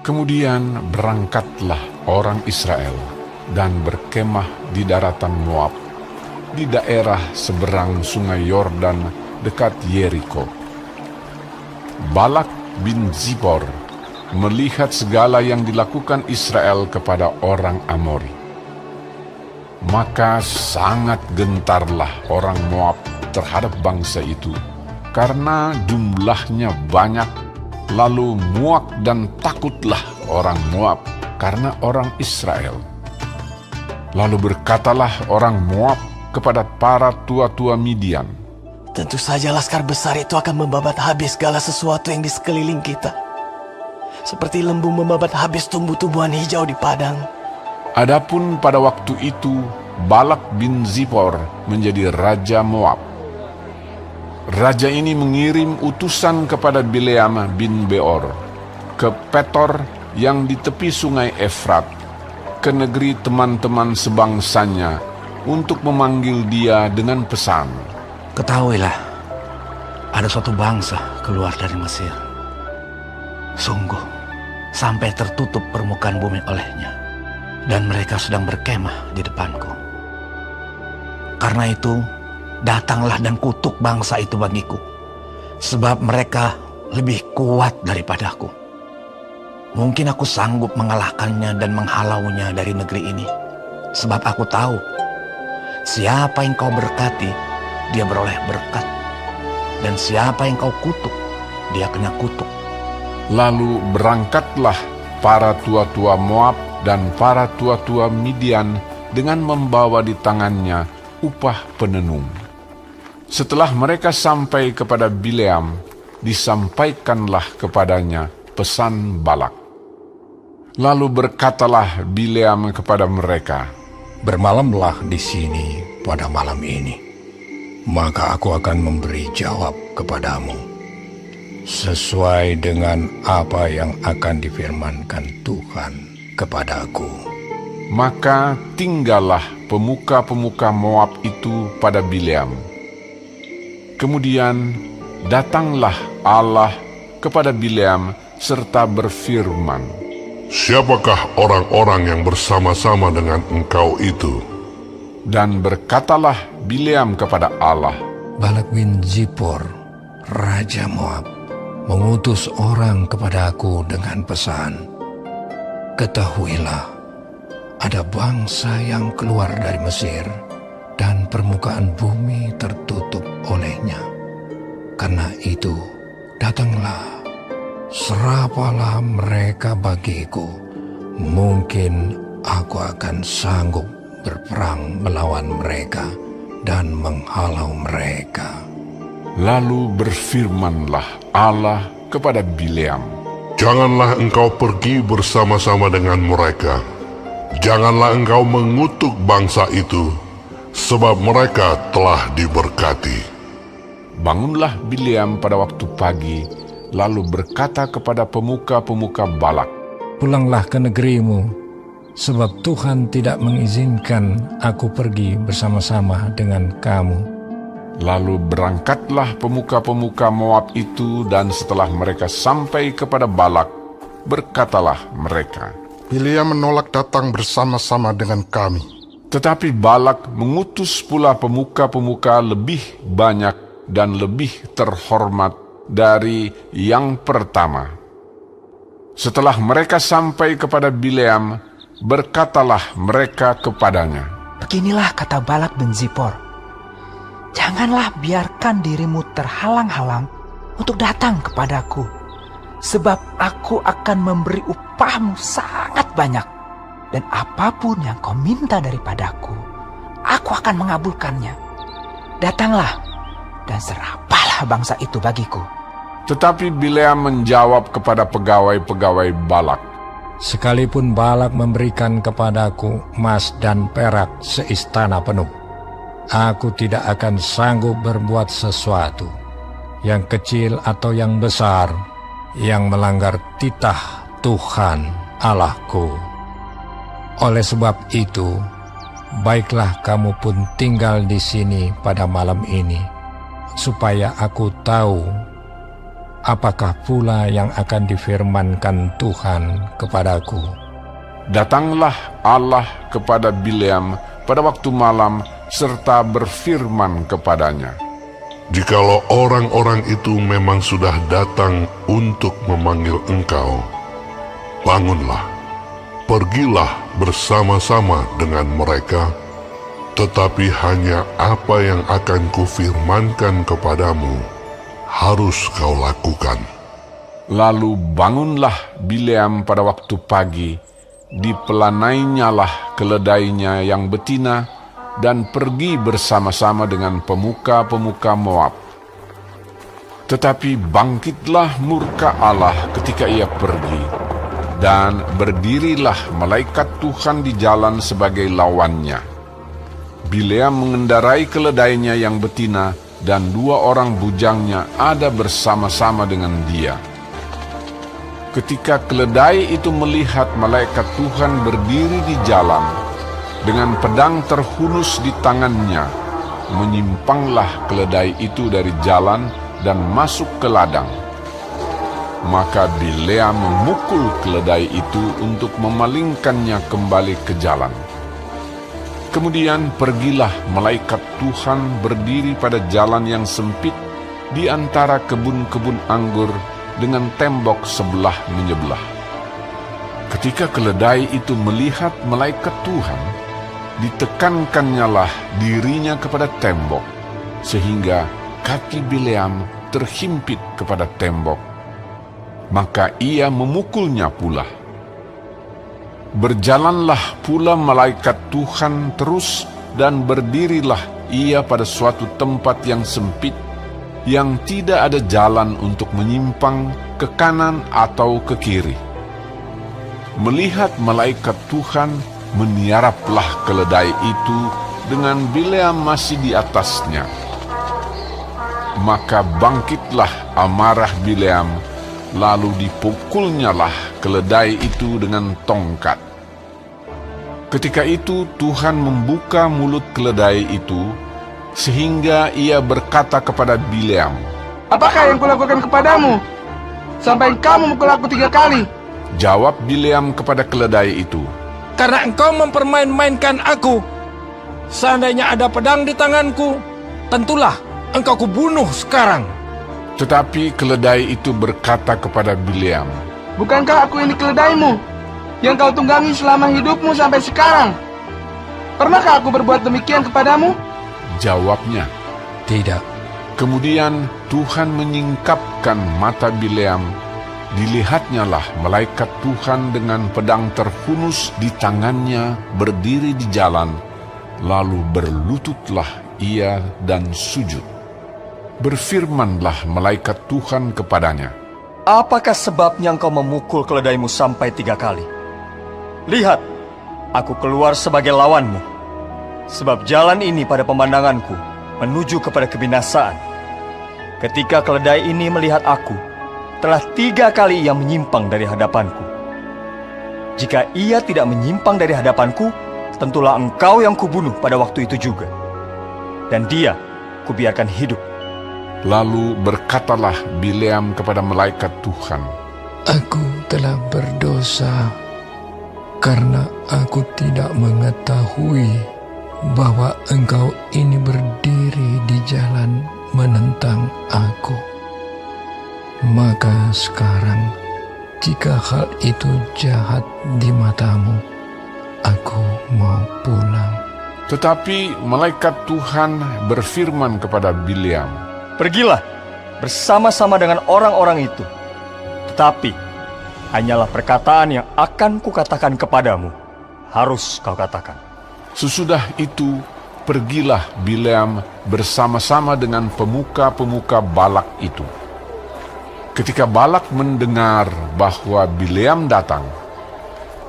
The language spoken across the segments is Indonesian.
Kemudian berangkatlah orang Israel dan berkemah di daratan Moab, di daerah seberang sungai Yordan dekat Yeriko. Balak bin Zipor melihat segala yang dilakukan Israel kepada orang Amori. Maka sangat gentarlah orang Moab terhadap bangsa itu, karena jumlahnya banyak. Lalu muak dan takutlah orang Moab karena orang Israel. Lalu berkatalah orang Moab kepada para tua-tua Midian, "Tentu saja laskar besar itu akan membabat habis segala sesuatu yang di sekeliling kita, seperti lembu membabat habis tumbuh-tumbuhan hijau di padang." Adapun pada waktu itu Balak bin Zipor menjadi raja Moab. Raja ini mengirim utusan kepada Bileam bin Beor ke Petor yang di tepi sungai Efrat, ke negeri teman-teman sebangsanya, untuk memanggil dia dengan pesan, "Ketahuilah, ada suatu bangsa keluar dari Mesir. Sungguh, sampai tertutup permukaan bumi olehnya, dan mereka sedang berkemah di depanku. Karena itu, datanglah dan kutuk bangsa itu bagiku, sebab mereka lebih kuat daripadaku. Mungkin aku sanggup mengalahkannya dan menghalaunya dari negeri ini, sebab aku tahu, siapa yang kau berkati, dia beroleh berkat, dan siapa yang kau kutuk, dia kena kutuk." Lalu berangkatlah para tua-tua Moab dan para tua-tua Midian dengan membawa di tangannya upah penenung. Setelah mereka sampai kepada Bileam, disampaikanlah kepadanya pesan Balak. Lalu berkatalah Bileam kepada mereka, "Bermalamlah di sini pada malam ini, maka aku akan memberi jawab kepadamu, sesuai dengan apa yang akan difirmankan Tuhan kepadaku." Maka tinggallah pemuka-pemuka Moab itu pada Bileam. Kemudian datanglah Allah kepada Bileam serta berfirman, "Siapakah orang-orang yang bersama-sama dengan engkau itu?" Dan berkatalah Bileam kepada Allah, Balak bin Zipor, raja Moab, mengutus orang kepadaku dengan pesan, "Ketahuilah, ada bangsa yang keluar dari Mesir, dan permukaan bumi tertutup olehnya. Karena itu, datanglah, serapalah mereka bagiku. Mungkin aku akan sanggup berperang melawan mereka dan menghalau mereka." Lalu berfirmanlah Allah kepada Bileam, "Janganlah engkau pergi bersama-sama dengan mereka. Janganlah engkau mengutuk bangsa itu, sebab mereka telah diberkati." Bangunlah Bileam pada waktu pagi, lalu berkata kepada pemuka-pemuka Balak, "Pulanglah ke negerimu, sebab Tuhan tidak mengizinkan aku pergi bersama-sama dengan kamu." Lalu berangkatlah pemuka-pemuka Moab itu, dan setelah mereka sampai kepada Balak, berkatalah mereka, Bileam menolak datang bersama-sama dengan kami. Tetapi Balak mengutus pula pemuka-pemuka lebih banyak dan lebih terhormat dari yang pertama. Setelah mereka sampai kepada Bileam, berkatalah mereka kepadanya, "Beginilah kata Balak bin Zipor, janganlah biarkan dirimu terhalang-halang untuk datang kepadaku, sebab aku akan memberi upahmu sangat banyak, dan apapun yang kau minta daripadaku, aku akan mengabulkannya. Datanglah dan serapalah bangsa itu bagiku." Tetapi Bileam menjawab kepada pegawai-pegawai Balak, "Sekalipun Balak memberikan kepadaku emas dan perak seistana penuh, aku tidak akan sanggup berbuat sesuatu, yang kecil atau yang besar, yang melanggar titah Tuhan Allahku. Oleh sebab itu, baiklah kamu pun tinggal di sini pada malam ini, supaya aku tahu apakah pula yang akan difirmankan Tuhan kepadaku? Datanglah Allah kepada Bileam pada waktu malam serta berfirman kepadanya, Jikalau orang-orang itu memang sudah datang untuk memanggil engkau, bangunlah, pergilah bersama-sama dengan mereka, tetapi hanya apa yang akan kufirmankan kepadamu harus kau lakukan. Lalu bangunlah Bileam pada waktu pagi, dipelanainya keledainya yang betina, dan pergi bersama-sama dengan pemuka-pemuka Moab. Tetapi bangkitlah murka Allah ketika ia pergi, dan berdirilah malaikat Tuhan di jalan sebagai lawannya. Bileam mengendarai keledainya yang betina, dan 2 orang bujangnya ada bersama-sama dengan dia. Ketika keledai itu melihat malaikat Tuhan berdiri di jalan, dengan pedang terhunus di tangannya, menyimpanglah keledai itu dari jalan dan masuk ke ladang. Maka Bileam memukul keledai itu untuk memalingkannya kembali ke jalan. Kemudian pergilah malaikat Tuhan berdiri pada jalan yang sempit di antara kebun-kebun anggur dengan tembok sebelah menyebelah. Ketika keledai itu melihat malaikat Tuhan, ditekankannya dirinya kepada tembok, sehingga kaki Bileam terhimpit kepada tembok. Maka ia memukulnya pula. Berjalanlah pula malaikat Tuhan terus, dan berdirilah ia pada suatu tempat yang sempit, yang tidak ada jalan untuk menyimpang ke kanan atau ke kiri. Melihat malaikat Tuhan, meniaraplah keledai itu dengan Bileam masih di atasnya. Maka bangkitlah amarah Bileam, lalu dipukulnyalah keledai itu dengan tongkat. Ketika itu Tuhan membuka mulut keledai itu, sehingga ia berkata kepada Bileam, Apakah yang kulakukan kepadamu, sampai engkau memukul aku 3 kali? Jawab Bileam kepada keledai itu, Karena engkau mempermain-mainkan aku. Seandainya ada pedang di tanganku, tentulah engkau kubunuh sekarang. Tetapi keledai itu berkata kepada Bileam, Bukankah aku ini keledaimu, yang kau tunggangi selama hidupmu sampai sekarang? Pernahkah aku berbuat demikian kepadamu? Jawabnya, Tidak. kemudian Tuhan menyingkapkan mata Bileam. Dilihatnyalah malaikat Tuhan dengan pedang terhunus di tangannya berdiri di jalan, lalu berlututlah ia dan sujud. Berfirmanlah malaikat Tuhan kepadanya, Apakah sebabnya engkau memukul keledaimu sampai 3 kali? Lihat, aku keluar sebagai lawanmu, sebab jalan ini pada pemandanganku menuju kepada kebinasaan. Ketika keledai ini melihat aku, telah 3 kali ia menyimpang dari hadapanku. Jika ia tidak menyimpang dari hadapanku, tentulah engkau yang kubunuh pada waktu itu juga. Dan dia kubiarkan hidup. Lalu berkatalah Bileam kepada malaikat Tuhan, Aku telah berdosa karena aku tidak mengetahui bahwa engkau ini berdiri di jalan menentang aku. Maka sekarang, jika hal itu jahat di matamu, aku mau pulang. Tetapi malaikat Tuhan berfirman kepada Bileam, Pergilah bersama-sama dengan orang-orang itu. Tetapi hanyalah perkataan yang akan kukatakan kepadamu harus kau katakan. Sesudah itu pergilah Bileam bersama-sama dengan pemuka-pemuka Balak itu. Ketika Balak mendengar bahwa Bileam datang,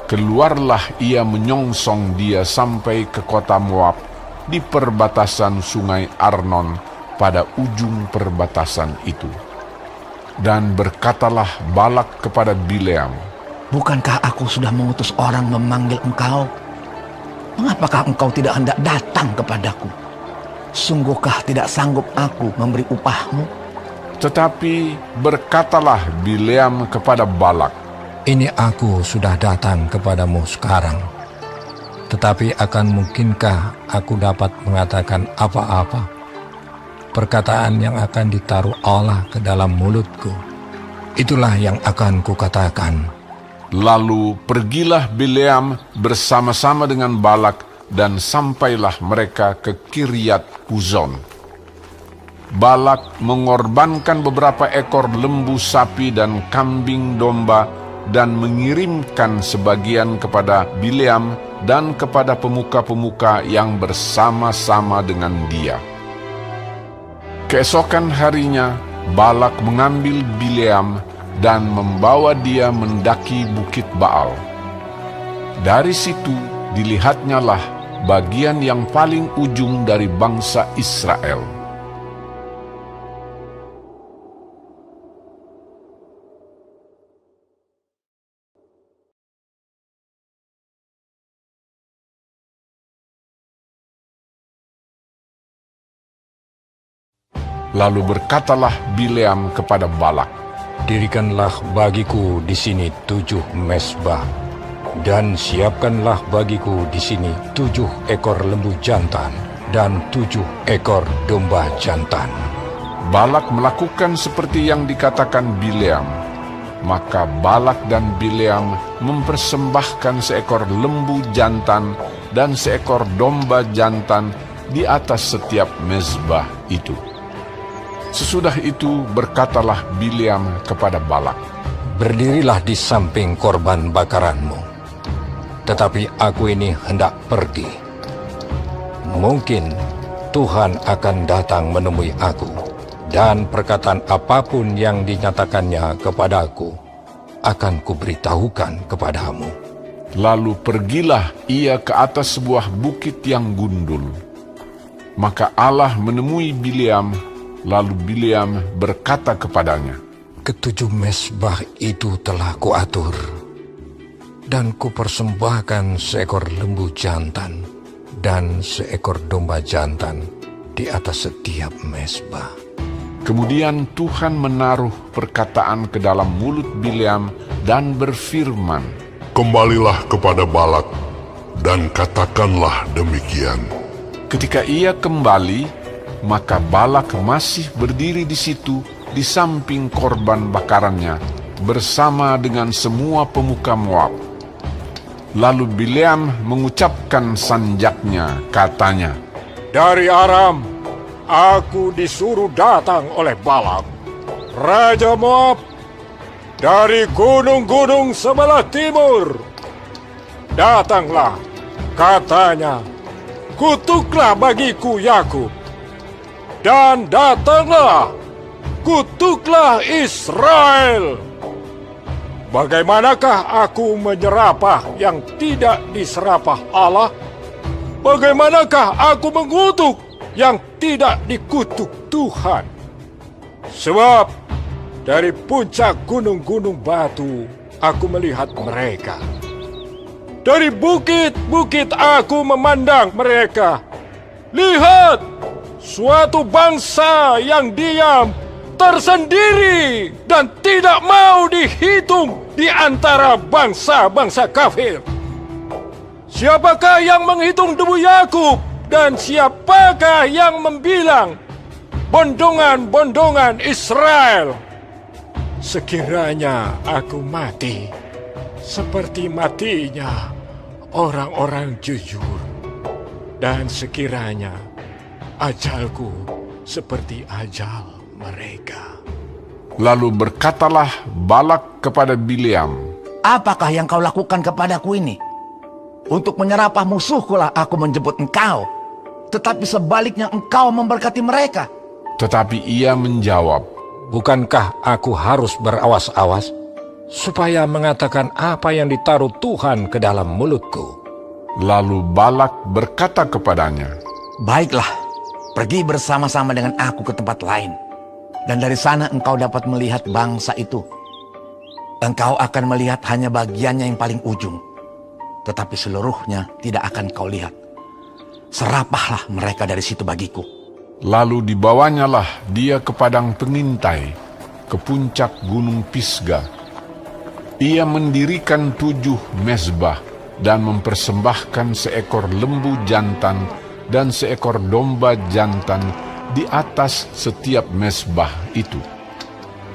keluarlah ia menyongsong dia sampai ke kota Moab di perbatasan sungai Arnon pada ujung perbatasan itu. Dan berkatalah Balak kepada Bileam, Bukankah aku sudah mengutus orang memanggil engkau? Mengapakah engkau tidak hendak datang kepadaku? Sungguhkah tidak sanggup aku memberi upahmu? Tetapi berkatalah Bileam kepada Balak, Ini aku sudah datang kepadamu sekarang. Tetapi akan mungkinkah aku dapat mengatakan apa-apa? Perkataan yang akan ditaruh Allah ke dalam mulutku, itulah yang akan kukatakan. Lalu pergilah Bileam bersama-sama dengan Balak, dan sampailah mereka ke Kiryat Huzon. Balak mengorbankan beberapa ekor lembu sapi dan kambing domba, dan mengirimkan sebagian kepada Bileam dan kepada pemuka-pemuka yang bersama-sama dengan dia. Keesokan harinya, Balak mengambil Bileam dan membawa dia mendaki Bukit Baal. Dari situ dilihatnya lah bagian yang paling ujung dari bangsa Israel. Lalu berkatalah Bileam kepada Balak, Dirikanlah bagiku di sini 7 mezbah, dan siapkanlah bagiku di sini 7 ekor lembu jantan dan 7 ekor domba jantan. Balak melakukan seperti yang dikatakan Bileam. Maka Balak dan Bileam mempersembahkan seekor lembu jantan dan seekor domba jantan di atas setiap mezbah itu. Sesudah itu berkatalah Bileam kepada Balak, Berdirilah di samping korban bakaranmu, tetapi aku ini hendak pergi. Mungkin Tuhan akan datang menemui aku, dan perkataan apapun yang dinyatakannya kepadaku akan kuberitahukan kepadamu. Lalu pergilah ia ke atas sebuah bukit yang gundul. Maka Allah menemui Bileam. Lalu Bileam berkata kepadanya, Ketujuh mezbah itu telah kuatur, dan kupersembahkan seekor lembu jantan dan seekor domba jantan di atas setiap mezbah. Kemudian Tuhan menaruh perkataan ke dalam mulut Bileam dan berfirman, Kembalilah kepada Balak, dan katakanlah demikian. Ketika ia kembali, maka Balak masih berdiri di situ di samping korban bakarannya bersama dengan semua pemuka Moab. Lalu Bileam mengucapkan sanjaknya, katanya, Dari Aram, aku disuruh datang oleh Balak, Raja Moab, dari gunung-gunung sebelah timur. Datanglah, katanya, kutuklah bagiku Yakub. Dan datanglah, kutuklah Israel. Bagaimanakah aku menyerapah yang tidak diserapah Allah? Bagaimanakah aku mengutuk yang tidak dikutuk Tuhan? Sebab dari puncak gunung-gunung batu aku melihat mereka. Dari bukit-bukit aku memandang mereka. Lihat! Suatu bangsa yang diam, tersendiri, dan tidak mau dihitung di antara bangsa-bangsa kafir. Siapakah yang menghitung debu Yakub, dan siapakah yang membilang bondongan-bondongan Israel? Sekiranya aku mati, seperti matinya orang-orang jujur, dan sekiranya ajalku seperti ajal mereka. Lalu berkatalah Balak kepada Bileam, Apakah yang kau lakukan kepadaku ini? Untuk menyerapah musuhkulah aku menjemput engkau, tetapi sebaliknya engkau memberkati mereka. Tetapi ia menjawab, Bukankah aku harus berawas-awas supaya mengatakan apa yang ditaruh Tuhan ke dalam mulutku? Lalu Balak berkata kepadanya, Baiklah, pergi bersama-sama dengan aku ke tempat lain, dan dari sana engkau dapat melihat bangsa itu. Engkau akan melihat hanya bagiannya yang paling ujung, tetapi seluruhnya tidak akan kau lihat. Serapahlah mereka dari situ bagiku. Lalu dibawanyalah dia ke padang pengintai, ke puncak gunung Pisga. Ia mendirikan 7 mezbah dan mempersembahkan seekor lembu jantan dan seekor domba jantan di atas setiap mezbah itu.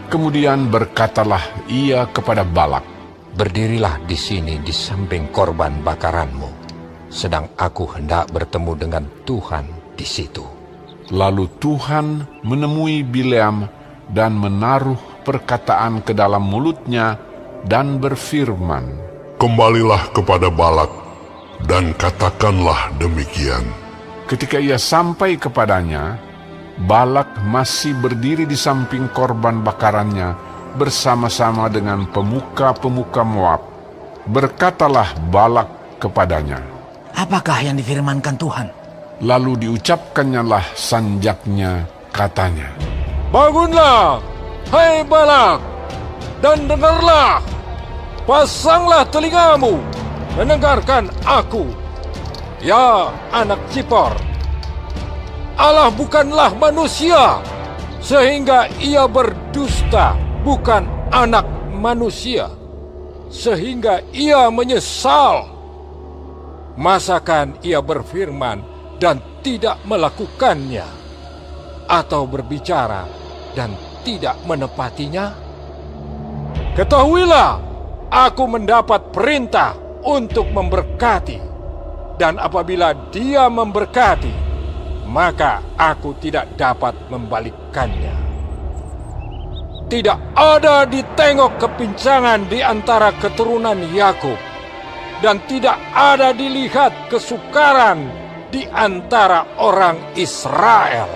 Kemudian berkatalah ia kepada Balak, Berdirilah di sini di samping korban bakaranmu, sedang aku hendak bertemu dengan Tuhan di situ. Lalu Tuhan menemui Bileam dan menaruh perkataan ke dalam mulutnya dan berfirman, Kembalilah kepada Balak, dan katakanlah demikian. Ketika ia sampai kepadanya, Balak masih berdiri di samping korban bakarannya bersama-sama dengan pemuka-pemuka Moab. Berkatalah Balak kepadanya. Apakah yang difirmankan Tuhan? Lalu diucapkannyalah sanjaknya, katanya, Bangunlah, hai Balak, dan dengarlah. Pasanglah telingamu, mendengarkan aku, ya anak Zippor. Allah bukanlah manusia, sehingga ia berdusta, bukan anak manusia, sehingga ia menyesal. Masakan ia berfirman dan tidak melakukannya, atau berbicara dan tidak menepatinya? Ketahuilah, aku mendapat perintah untuk memberkati, dan apabila dia memberkati, maka aku tidak dapat membalikkannya. Tidak ada ditengok kepincangan di antara keturunan Yakub, dan tidak ada dilihat kesukaran di antara orang Israel.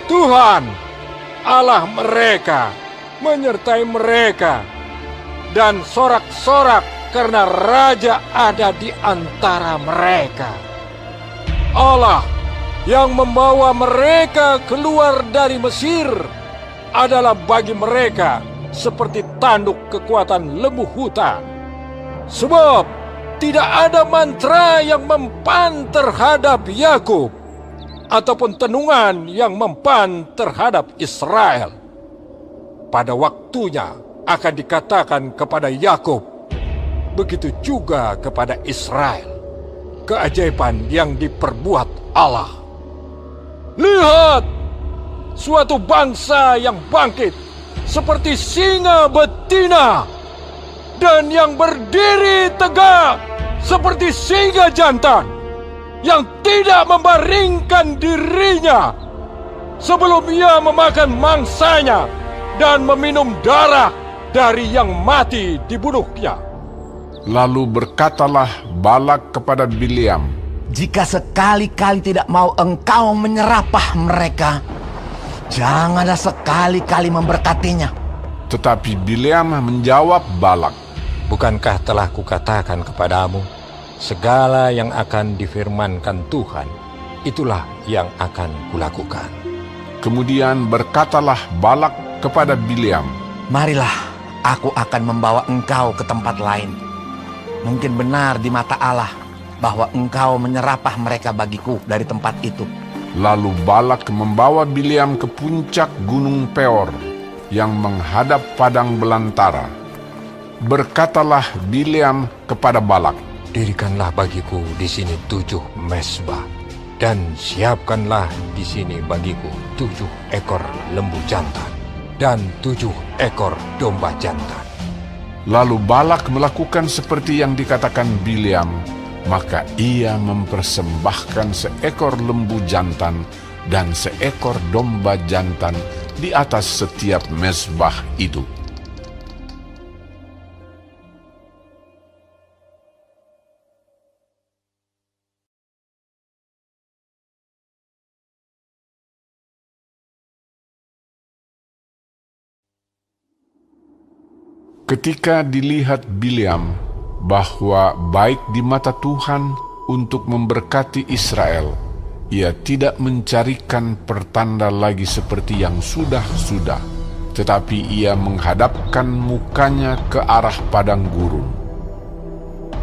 Tuhan, Allah mereka, menyertai mereka, dan sorak-sorak karena raja ada di antara mereka. Allah yang membawa mereka keluar dari Mesir adalah bagi mereka seperti tanduk kekuatan lembu hutan. Sebab tidak ada mantra yang mempan terhadap Yakub, ataupun tenungan yang mempan terhadap Israel. Pada waktunya akan dikatakan kepada Yakub, begitu juga kepada Israel, keajaiban yang diperbuat Allah. Lihat, suatu bangsa yang bangkit seperti singa betina, dan yang berdiri tegak seperti singa jantan, yang tidak membaringkan dirinya sebelum ia memakan mangsanya dan meminum darah dari yang mati dibunuhnya. Lalu berkatalah Balak kepada Bileam, Jika sekali-kali tidak mau engkau menyerapah mereka, janganlah sekali-kali memberkatinya. Tetapi Bileam menjawab Balak, Bukankah telah kukatakan kepadamu, segala yang akan difirmankan Tuhan, itulah yang akan kulakukan. Kemudian berkatalah Balak kepada Bileam, Marilah, aku akan membawa engkau ke tempat lain. Mungkin benar di mata Allah bahwa engkau menyerapah mereka bagiku dari tempat itu. Lalu Balak membawa Bileam ke puncak gunung Peor yang menghadap padang belantara. Berkatalah Bileam kepada Balak, Dirikanlah bagiku di sini 7 mezbah, dan siapkanlah di sini bagiku 7 ekor lembu jantan dan 7 ekor domba jantan. Lalu Balak melakukan seperti yang dikatakan Bileam, maka ia mempersembahkan seekor lembu jantan dan seekor domba jantan di atas setiap mezbah itu. Ketika dilihat Bileam bahwa baik di mata Tuhan untuk memberkati Israel, ia tidak mencarikan pertanda lagi seperti yang sudah-sudah, tetapi ia menghadapkan mukanya ke arah padang gurun.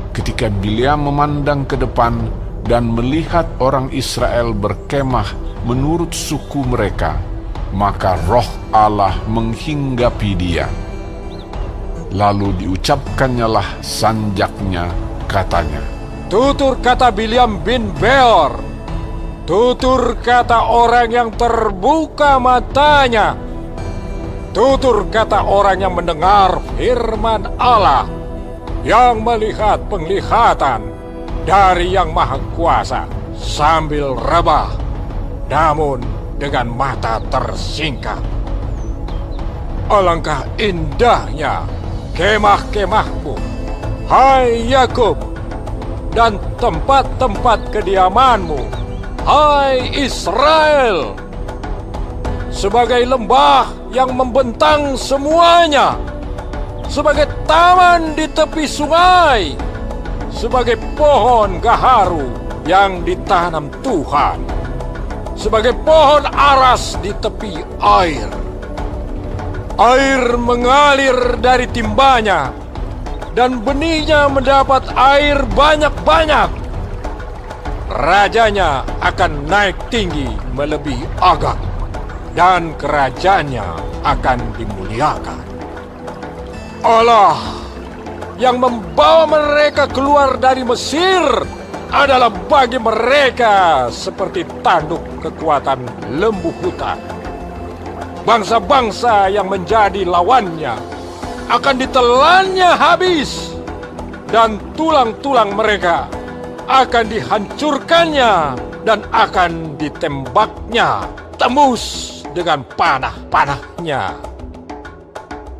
Ketika Bileam memandang ke depan, dan melihat orang Israel berkemah menurut suku mereka, maka roh Allah menghinggapi dia. Lalu diucapkannyalah sanjaknya, katanya, Tutur kata Bileam bin Beor, tutur kata orang yang terbuka matanya, tutur kata orang yang mendengar firman Allah, yang melihat penglihatan dari Yang Maha Kuasa sambil rebah, namun dengan mata tersingkap. Alangkah indahnya kemah-kemahmu, hai Yakub, dan tempat-tempat kediamanmu, hai Israel, sebagai lembah yang membentang semuanya, sebagai taman di tepi sungai, sebagai pohon gaharu yang ditanam Tuhan, sebagai pohon aras di tepi air. Air mengalir dari timbanya, dan benihnya mendapat air banyak-banyak. Rajanya akan naik tinggi melebihi Agag, dan kerajaannya akan dimuliakan. Allah yang membawa mereka keluar dari Mesir adalah bagi mereka seperti tanduk kekuatan lembu hutan. Bangsa-bangsa yang menjadi lawannya akan ditelannya habis, dan tulang-tulang mereka akan dihancurkannya dan akan ditembaknya tembus dengan panah-panahnya.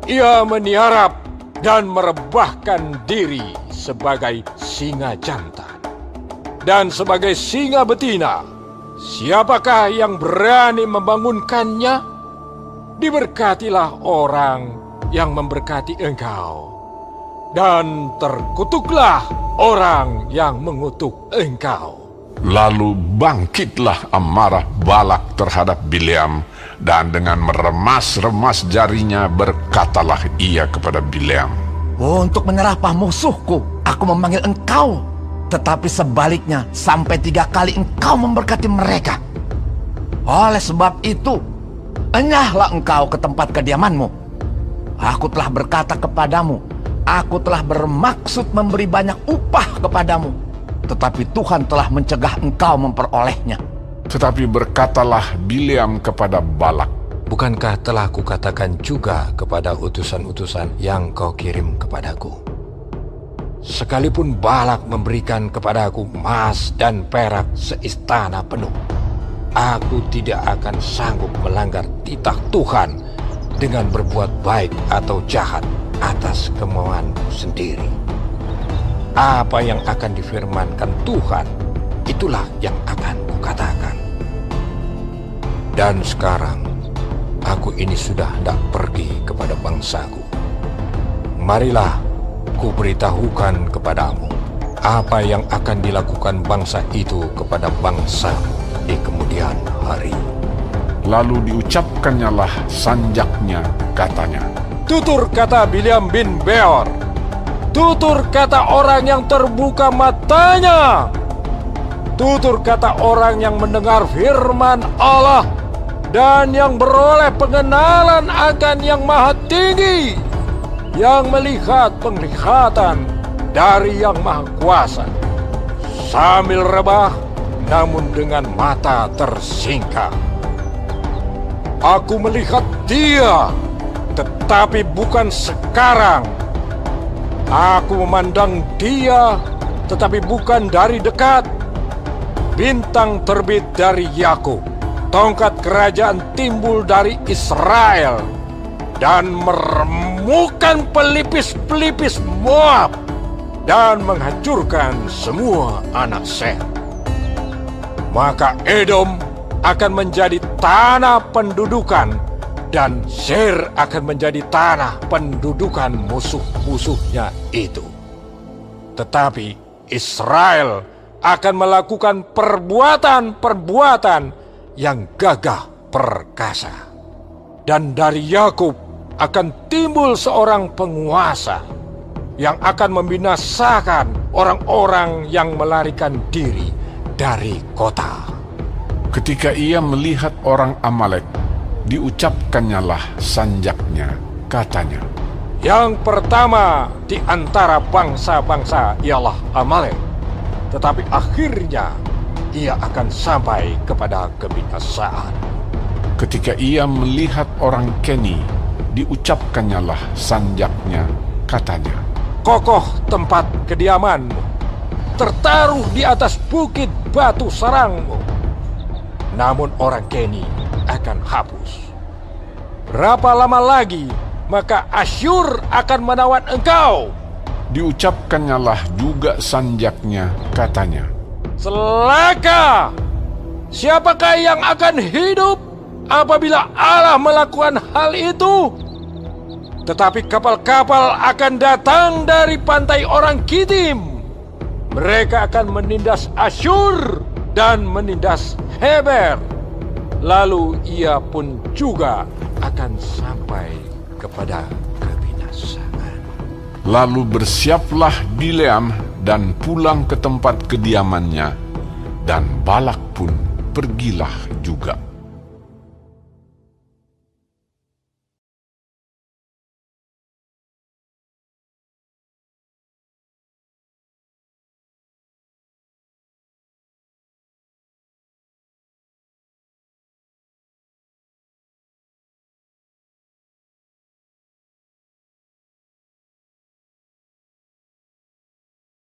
Ia meniarap dan merebahkan diri sebagai singa jantan dan sebagai singa betina. Siapakah yang berani membangunkannya? Diberkatilah orang yang memberkati engkau, dan terkutuklah orang yang mengutuk engkau. Lalu bangkitlah amarah Balak terhadap Bileam, dan dengan meremas-remas jarinya berkatalah ia kepada Bileam, Untuk menyerahkan musuhku, aku memanggil engkau. Tetapi sebaliknya, sampai 3 kali engkau memberkati mereka. Oleh sebab itu, enyahlah engkau ke tempat kediamanmu. Aku telah berkata kepadamu, aku telah bermaksud memberi banyak upah kepadamu, tetapi Tuhan telah mencegah engkau memperolehnya. Tetapi berkatalah Bileam kepada Balak, Bukankah telah kukatakan juga kepada utusan-utusan yang kau kirim kepadaku? Sekalipun Balak memberikan kepadaku emas dan perak seistana penuh, aku tidak akan sanggup melanggar titah Tuhan dengan berbuat baik atau jahat atas kemauanku sendiri. Apa yang akan difirmankan Tuhan, itulah yang akan kukatakan. Dan sekarang, aku ini sudah hendak pergi kepada bangsaku. Marilah, kuberitahukan kepadamu apa yang akan dilakukan bangsa itu kepada bangsamu di kemudian hari. lalu diucapkannyalah sanjaknya, katanya, Tutur kata Bileam bin Beor, tutur kata orang yang terbuka matanya, tutur kata orang yang mendengar firman Allah dan yang beroleh pengenalan akan Yang Maha Tinggi, yang melihat penglihatan dari Yang Maha Kuasa, sambil rebah namun dengan mata tersingkap. Aku melihat dia, tetapi bukan sekarang. Aku memandang dia, tetapi bukan dari dekat. Bintang terbit dari Yakub, tongkat kerajaan timbul dari Israel, dan meremukkan pelipis-pelipis Moab, dan menghancurkan semua anak Sem. Maka Edom akan menjadi tanah pendudukan, dan Seir akan menjadi tanah pendudukan musuh-musuhnya itu. Tetapi Israel akan melakukan perbuatan-perbuatan yang gagah perkasa. Dan dari Yakub akan timbul seorang penguasa yang akan membinasakan orang-orang yang melarikan diri dari kota. Ketika ia melihat orang Amalek, diucapkannyalah sanjaknya, katanya, Yang pertama di antara bangsa-bangsa ialah Amalek, tetapi akhirnya ia akan sampai kepada kebinasaan. Ketika ia melihat orang Keni, diucapkannyalah sanjaknya, katanya, Kokoh tempat kediamanmu, tertaruh di atas bukit batu sarangmu. Namun orang Keni akan hapus. Berapa lama lagi maka Asyur akan menawan engkau? diucapkannyalah juga sanjaknya, katanya, Celaka! Siapakah yang akan hidup apabila Allah melakukan hal itu? Tetapi kapal-kapal akan datang dari pantai orang Kitim. Mereka akan menindas Asyur dan menindas Heber. Lalu ia pun juga akan sampai kepada kebinasaan. Lalu bersiaplah Bileam dan pulang ke tempat kediamannya, dan Balak pun pergilah juga.